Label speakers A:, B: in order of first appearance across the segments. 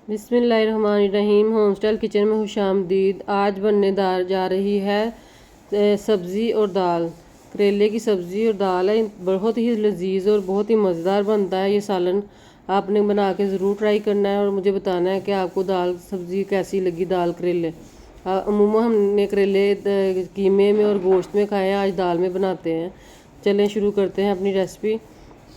A: बिस्मिल्लाहिर्रहमानिर्रहीम। Home style kitchen में खुशामदीद। आज बनने जा रही है सब्ज़ी और दाल। करेले की सब्ज़ी और दाल है, बहुत ही लजीज और बहुत ही मज़ेदार बनता है ये सालन। आपने बना के ज़रूर ट्राई करना है और मुझे बताना है कि आपको दाल सब्ज़ी कैसी लगी, दाल करेले। अमूमन हमने करेले कीमे में और गोश्त में खाए हैं, आज दाल में बनाते हैं। चलें शुरू करते हैं अपनी रेसिपी।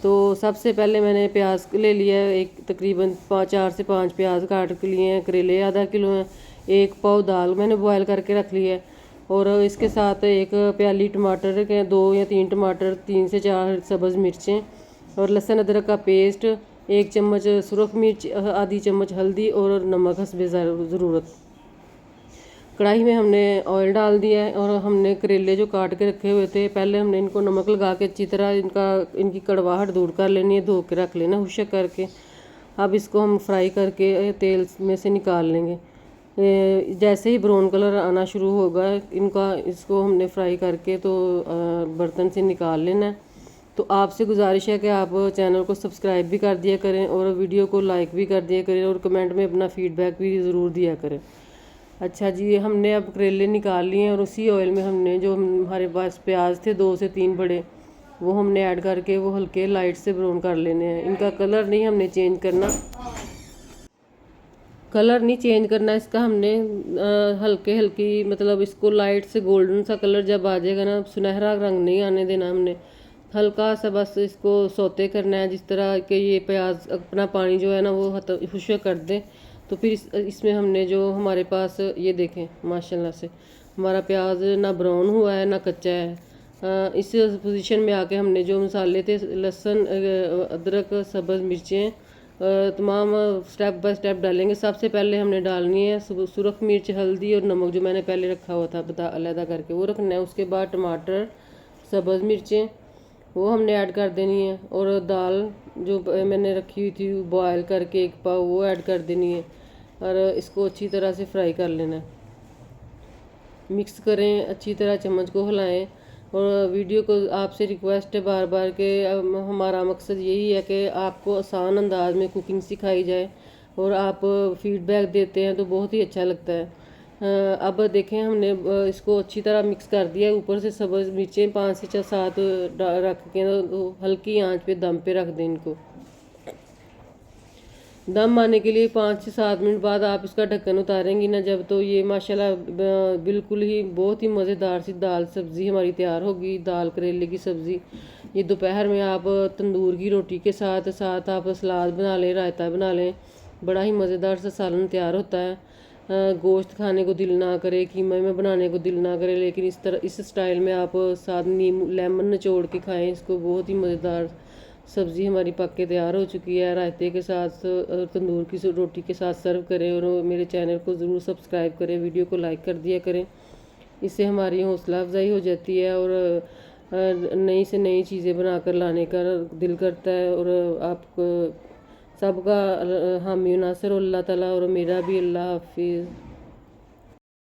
A: तो सबसे पहले मैंने प्याज ले लिया है, एक तकरीबन 4 से 5 प्याज काट के लिए हैं। करेले आधा किलो हैं। एक पाव दाल मैंने बॉयल करके रख ली है। और इसके साथ एक प्याली टमाटर के 2 या 3 टमाटर, 3 से 4 सब्ज़ मिर्चें और लहसुन अदरक का पेस्ट, 1 चम्मच सुरख मिर्च, आधी चम्मच हल्दी और नमक हस्बे ज़रूरत। कढ़ाई में हमने ऑयल डाल दिया है और हमने करेले जो काट के रखे हुए थे, पहले हमने इनको नमक लगा के अच्छी तरह इनकी कड़वाहट दूर कर लेनी है, धो के रख लेना खुशक करके। अब इसको हम फ्राई करके तेल में से निकाल लेंगे। जैसे ही ब्राउन कलर आना शुरू होगा इनका, इसको हमने फ्राई करके तो बर्तन से निकाल लेना है। तो आपसे गुजारिश है कि आप चैनल को सब्सक्राइब भी कर दिया करें और वीडियो को लाइक भी कर दिया करें और कमेंट में अपना फीडबैक भी ज़रूर दिया करें। अच्छा जी, हमने अब करेले निकाल लिए हैं और उसी ऑयल में हमने जो हमारे पास प्याज थे 2 से 3 बड़े, वो हमने ऐड करके वो हल्के लाइट से ब्राउन कर लेने हैं। इनका कलर नहीं हमने चेंज करना, इसका हमने हल्के हल्की, मतलब इसको लाइट से गोल्डन सा कलर जब आ जाएगा ना, सुनहरा रंग नहीं आने देना हमने। हल्का सा बस इसको सौते करना है, जिस तरह के ये प्याज अपना पानी जो है ना वो खुश्क कर दे। तो फिर इसमें हमने जो हमारे पास ये देखें माशाल्लाह से हमारा प्याज ना ब्राउन हुआ है ना कच्चा है। इस पोजीशन में आके हमने जो मसाले थे, लहसुन अदरक सब्ज़ मिर्चें, तमाम स्टेप बाय स्टेप डालेंगे। सबसे पहले हमने डालनी है सुरख मिर्च, हल्दी और नमक जो मैंने पहले रखा हुआ था पता अलहदा करके, वो रखना है। उसके बाद टमाटर, सब्ज़ मिर्चें वो हमने ऐड कर देनी है और दाल जो मैंने रखी हुई थी बॉयल करके 1 पाव, वो ऐड कर देनी है और इसको अच्छी तरह से फ्राई कर लेना है। मिक्स करें अच्छी तरह, चम्मच को हिलाएं। और वीडियो को आपसे रिक्वेस्ट है बार बार के, हमारा मकसद यही है कि आपको आसान अंदाज में कुकिंग सिखाई जाए और आप फीडबैक देते हैं तो बहुत ही अच्छा लगता है। अब देखें हमने इसको अच्छी तरह मिक्स कर दिया। ऊपर से सब्ज़ मिर्चें 5 से 7 रख के तो हल्की आंच पे दम पे रख दें इनको। दम आने के लिए 5 से 7 मिनट बाद आप इसका ढक्कन उतारेंगी ना जब, तो ये माशाल्लाह बिल्कुल ही बहुत ही मज़ेदार सी दाल सब्ज़ी हमारी तैयार होगी। दाल करेले की सब्ज़ी ये दोपहर में आप तंदूर की रोटी के साथ साथ आप सलाद बना लें, रायता बना लें, बड़ा ही मज़ेदार सा सालन तैयार होता है। गोश्त खाने को दिल ना करे, कीमे में बनाने को दिल ना करे, लेकिन इस स्टाइल में आप साथ नींबू लेमन निचोड़ के खाएं इसको। बहुत ही मज़ेदार सब्ज़ी हमारी पक के तैयार हो चुकी है। रायते के साथ तंदूर की रोटी के साथ सर्व करें और मेरे चैनल को ज़रूर सब्सक्राइब करें, वीडियो को लाइक कर दिया करें। इससे हमारी हौसला अफजाई हो जाती है और नई से नई चीज़ें बनाकर लाने का दिल करता है। और आप सबका हामी नासर अल्लाह ताला और मेरा भी। अल्लाह हाफिज़।